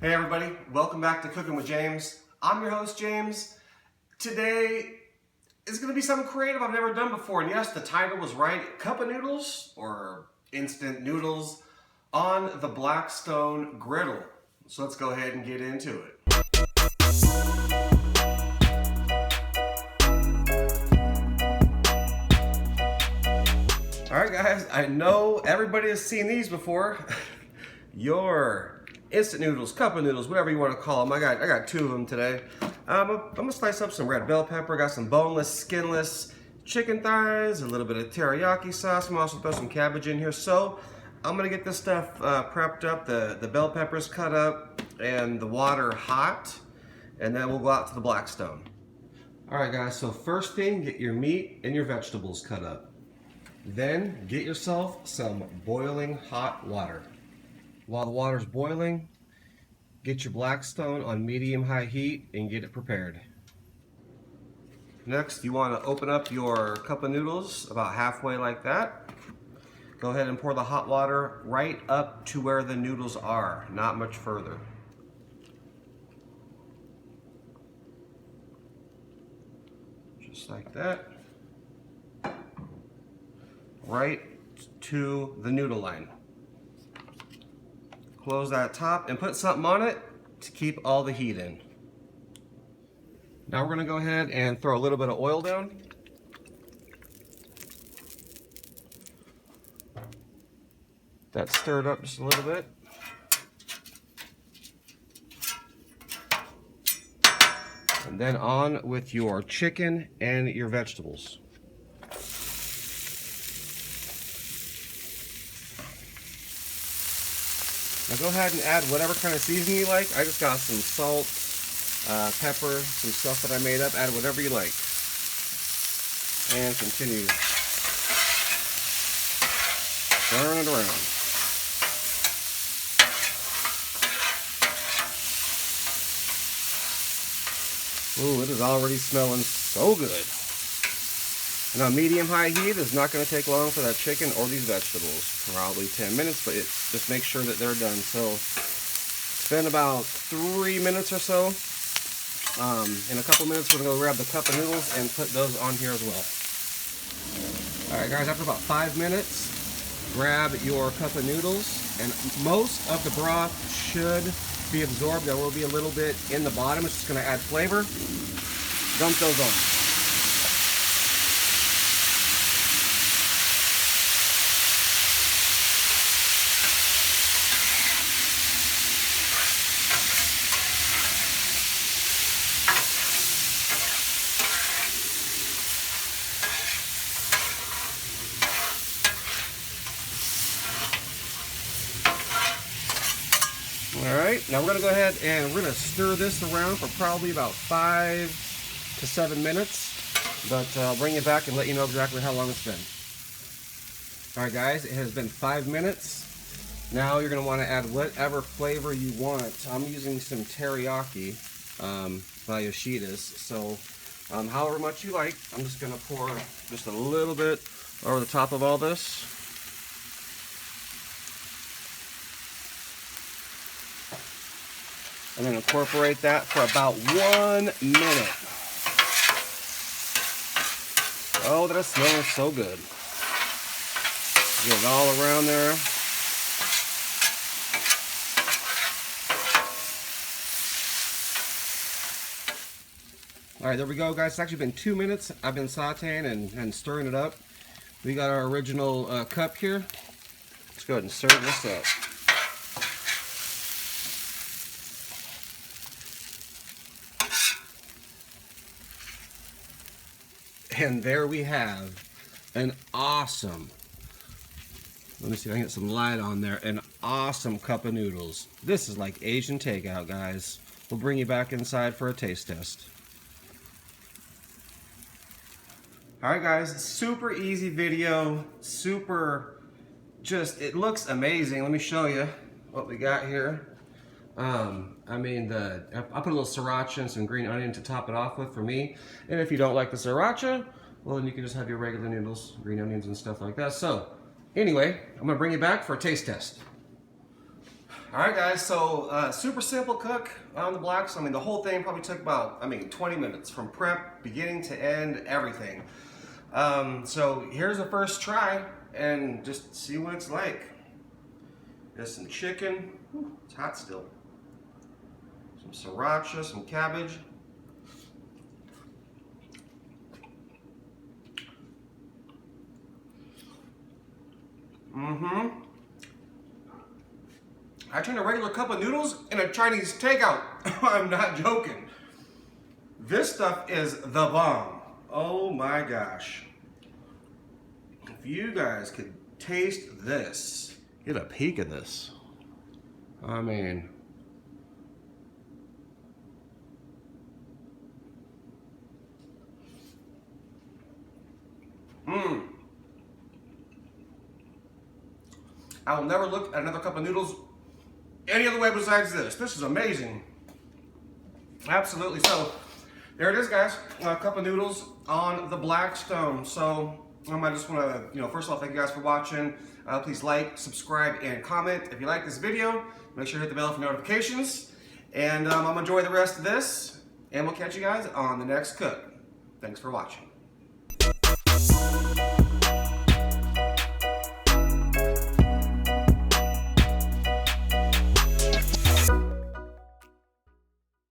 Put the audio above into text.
Hey everybody, welcome back to Cooking with James. I'm your host, James. Today is going to be something creative I've never done before. And yes, the title was right. Cup of noodles or instant noodles on the Blackstone Griddle. So let's go ahead and get into it. Alright guys, I know everybody has seen these before. Your instant noodles, cup of noodles, whatever you want to call them. I got two of them today. I'm gonna slice up some red bell pepper. Got some boneless, skinless chicken thighs, a little bit of teriyaki sauce. I'm also throw some cabbage in here. So I'm gonna get this stuff prepped up. The bell peppers cut up and the water hot, and then we'll go out to the Blackstone. All right, guys. So first thing, get your meat and your vegetables cut up. Then get yourself some boiling hot water. While the water's boiling, get your Blackstone on medium-high heat and get it prepared. Next, you want to open up your cup of noodles about halfway like that. Go ahead and pour the hot water right up to where the noodles are, not much further. Just like that. Right to the noodle line. Close that top and put something on it to keep all the heat in. Now we're going to go ahead and throw a little bit of oil down. That's stirred up just a little bit. And then on with your chicken and your vegetables. Now go ahead and add whatever kind of seasoning you like. I just got some salt, pepper, some stuff that I made up. Add whatever you like. And continue. Turn it around. Ooh, it is already smelling so good. And on medium-high heat, it's not going to take long for that chicken or these vegetables. Probably 10 minutes, but just make sure that they're done. So spend about 3 minutes or so. In a couple minutes, we're going to go grab the cup of noodles and put those on here as well. Alright guys, after about 5 minutes, grab your cup of noodles. And most of the broth should be absorbed. There will be a little bit in the bottom. It's just going to add flavor. Dump those on. Alright, now we're going to go ahead and we're going to stir this around for probably about 5 to 7 minutes. But I'll bring you back and let you know exactly how long it's been. Alright guys, it has been 5 minutes. Now you're going to want to add whatever flavor you want. I'm using some teriyaki by Yoshida's. So however much you like, I'm just going to pour just a little bit over the top of all this. And then incorporate that for about 1 minute. Oh, that smells so good. Get it all around there. Alright, there we go guys. It's actually been 2 minutes. I've been sauteing and stirring it up. We got our original cup here. Let's go ahead and stir this up. And there we have an awesome, let me see if I can get some light on there, an awesome cup of noodles. This is like Asian takeout, guys. We'll bring you back inside for a taste test. Alright guys, super easy video, super, it looks amazing. Let me show you what we got here. I mean, I put a little sriracha and some green onion to top it off with for me. And if you don't like the sriracha, well, then you can just have your regular noodles, green onions and stuff like that. So, anyway, I'm going to bring you back for a taste test. All right, guys, so super simple cook on the Blackstone. I mean, the whole thing probably took about, 20 minutes from prep, beginning to end, everything. So here's the first try and just see what it's like. There's some chicken. Whew, it's hot still. Some sriracha, some cabbage. I turned a regular cup of noodles into a Chinese takeout. I'm not joking. This stuff is the bomb. Oh my gosh. If you guys could taste this, get a peek of this. I mean, I will never look at another cup of noodles any other way besides this. This is amazing. Absolutely. So there it is, guys. A cup of noodles on the Blackstone. So I just want to, first of all, thank you guys for watching. Please like, subscribe, and comment. If you like this video, make sure to hit the bell for notifications. And I'm going to enjoy the rest of this. And we'll catch you guys on the next cook. Thanks for watching.